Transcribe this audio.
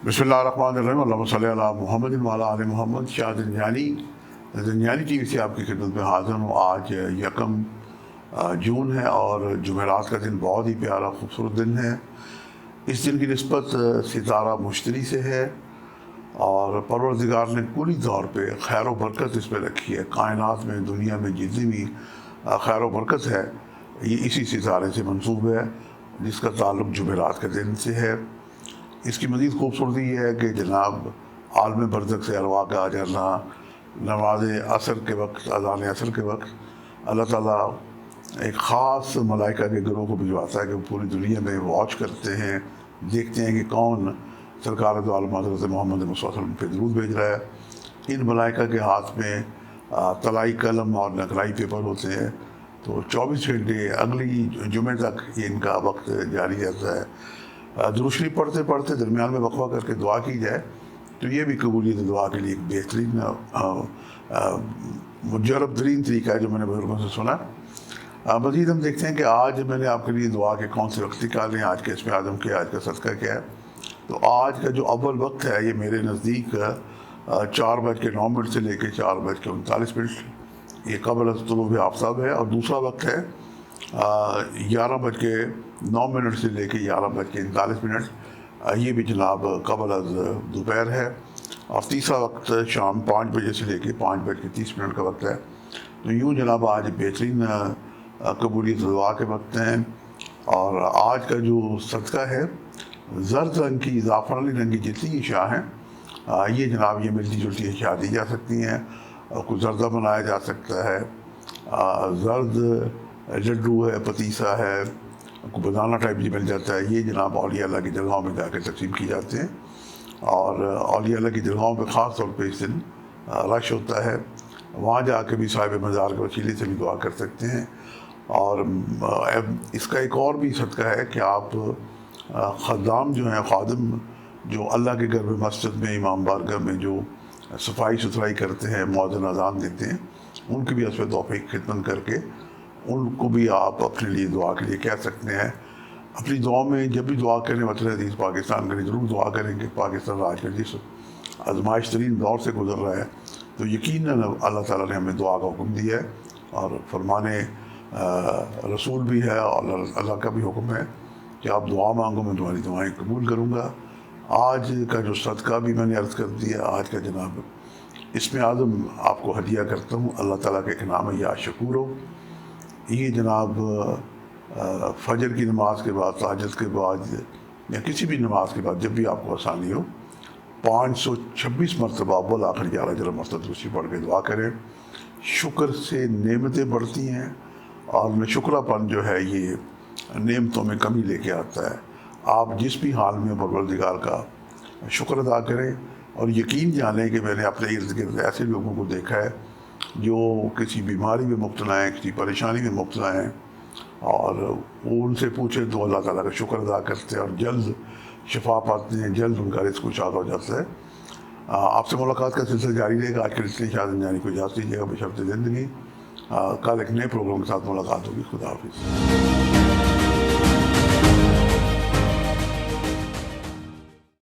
बिस्मिल्लाहिर्रहमानिर्रहीम अल्लाहुम्मा सल्ली अला मुहम्मद व अला आलि मोहम्मद। शाह ज़ंजानी टीवी से आपकी खिदमत में हाज़िर हूँ। आज यकम जून है और जुमेरात का दिन बहुत ही प्यारा खूबसूरत दिन है। इस दिन की निस्बत सितारा मुश्तरी से है और परवरदिगार ने कुली तौर पे खैर व बरकत इस पर रखी है। कायनात में, दुनिया में जितनी भी खैर व बरकत है ये इसी सितारे से मंसूब है, जिसका ताल्लुक़ जुमेरात के दिन से है। इसकी मज़ीद खूबसूरती ये है कि जनाब आलम बरज़ख से अरवा का आ जाना, नमाज असर के वक्त, अज़ान असर के वक्त अल्लाह ताला एक ख़ास मलाइका के गिरोह को भिजवाता है कि वो पूरी दुनिया में वॉच करते हैं, देखते हैं कि कौन सरकार दो आलम हज़रत मोहम्मद मुस्तफ़ा सल्लल्लाहु अलैहि वसल्लम पे दुरूद भेज रहा है। इन मलाइका के हाथ में तलाई कलम और नकलाई पेपर होते हैं, तो 24 घंटे अगली जुमे तक ये इनका वक्त जारी रहता है। दुरूद शरीफ पढ़ते पढ़ते दरमियान में वक्फा करके दुआ की जाए तो ये भी कबूलियत दुआ के लिए एक बेहतरीन मुजरब तरीन तरीका है जो मैंने बुजुर्गों से सुना। मज़ीद हम देखते हैं कि आज मैंने आपके लिए दुआ के कौन से वक्त निकाले हैं, आज के इसमें आदम के, आज का सदका क्या है। तो आज का जो अव्वल वक्त है ये मेरे नज़दीक 4:09 से लेकर 4:39 ये क़ब्ल तुलूब आफ्ताब है, और दूसरा वक्त है 11:09 से लेकर 11:39 ये भी जनाब क़ब्ल दोपहर है, और तीसरा वक्त शाम 5 बजे से लेकर 5:30 का वक्त है। तो यूँ जनाब आज बेहतरीन कबूलियत दुआ के वक्त हैं। और आज का जो सदका है ज़र्द रंग की, ज़ाफ़रानी रंग की जितनी अशिया हैं ये जनाब ये मिलती जुलती अशिया दी जा सकती हैं। कुछ ज़र्दा बनाया जा सकता है, ज़र्द लड्डू है, पतीसा है, को बनाना टाइप भी मिल जाता है। ये जनाब औलिया अल्लाह की जगहों में जाकर तकसीम की जाते हैं, और औलिया अल्लाह की जगहों पर ख़ास तौर पे इस दिन रश होता है। वहाँ जाकर भी साहिब मज़ार के वसीले से भी दुआ कर सकते हैं। और इसका एक और भी सदका है कि आप ख़द्दाम जो हैं, ख़ादिम जो अल्लाह के घर में, मस्जिद में, इमाम बारगाह में जो सफाई सुथराई करते हैं, मौज़न अज़ान देते हैं, उनकी भी हस्ब तौफ़ीक़ खिदमत करके उनको भी आप अपने लिए दुआ के लिए कह सकते हैं। अपनी दुआ में जब भी दुआ करें, मतलब हदीस पाकिस्तान के लिए ज़रूर दुआ करें कि पाकिस्तान आज का जिस आजमाइश तरीन दौर से गुजर रहा है, तो यकीनन अल्लाह ताला ने हमें दुआ का हुक्म दिया है, और फरमाने रसूल भी है और अल्लाह का भी हुक्म है कि आप दुआ मांगो, मैं तुम्हारी दुआएँ कबूल करूँगा। आज का जो सदका भी मैंने अर्ज़ कर दिया, आज का जनाब इसमें आज़म आपको हदिया करता हूँ। अल्लाह ताला के एक नाम है या शकूर हो। ये जनाब फजर की नमाज के बाद, ताहज्जुद के बाद, या किसी भी नमाज के बाद जब भी आपको आसानी हो, 526 मरतबा अव्वल आखिर 11 मरतबा दूसरी पढ़ के दुआ करें। शुक्र से नेमतें बढ़ती हैं, और नशुक्रापन जो है ये नेमतों में कमी लेके आता है। आप जिस भी हाल में परवरदिगार का शुक्र अदा करें, और यकीन जानें कि मैंने अपने इर्द गिर्द ऐसे लोगों को देखा है जो किसी बीमारी में मुब्तला हैं, किसी परेशानी में मुब्तला हैं, और वो उनसे पूछे तो अल्लाह ताला का शुक्र अदा करते हैं और जल्द शिफा पाते हैं, जल्द उनका रिज़्क़ कुछ हो जाता है। आपसे मुलाकात का सिलसिला जारी रहेगा। आज के लिए शाह ज़ंजानी को इजाज़त दीजिएगा बशर्ते ज़िंदगी। कल एक नए प्रोग्राम के साथ मुलाकात होगी। खुदा हाफ़िज़।